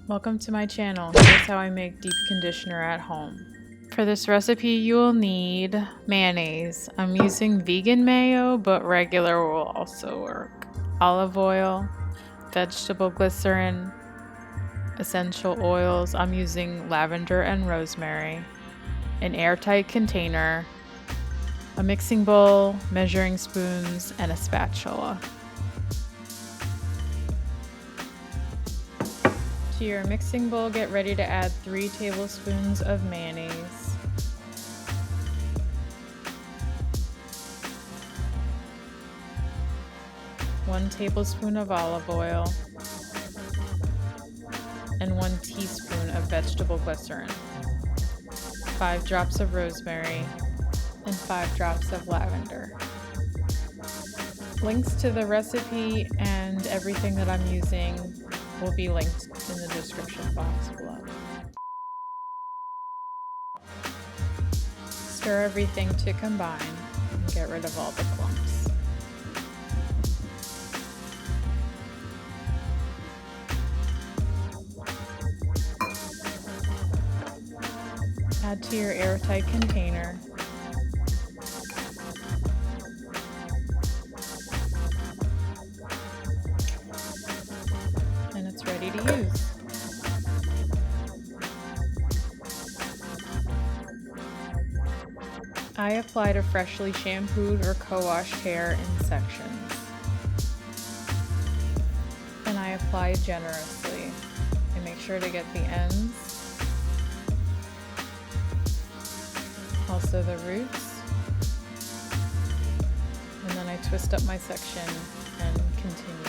Welcome to my channel. Here's how I make deep conditioner at home. For this recipe you will need mayonnaise. I'm using vegan mayo, but regular will also work. Olive oil, vegetable glycerin, essential oils. I'm using lavender and rosemary. An airtight container, a mixing bowl, measuring spoons, and a spatula. To your mixing bowl, get ready to add 3 tablespoons of mayonnaise. One tablespoon of olive oil and 1 teaspoon of vegetable glycerin, 5 drops of rosemary, and 5 drops of lavender. Links to the recipe and everything that I'm using will be linked in the description box below. Stir everything to combine and get rid of all the clumps. Add to your airtight container. And it's ready to use. I applied a freshly shampooed or co-washed hair in sections. And I apply generously. I make sure to get the ends, also the roots, and then I twist up my section and continue.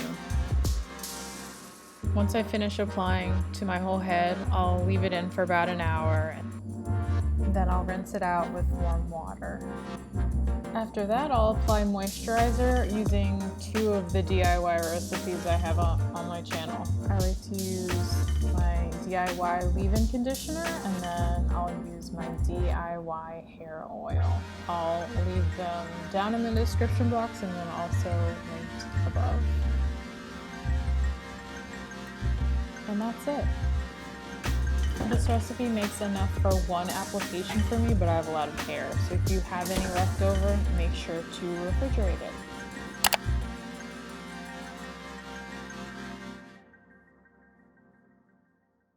Once I finish applying to my whole head, I'll leave it in for about an hour, and then I'll rinse it out with warm water. After that, I'll apply moisturizer using 2 of the DIY recipes I have on my channel. I like to use my DIY leave-in conditioner, and then I'll use my DIY hair oil. I'll leave them down in the description box and then also linked above. And that's it. This recipe makes enough for 1 application for me, but I have a lot of hair. So if you have any left over, make sure to refrigerate it.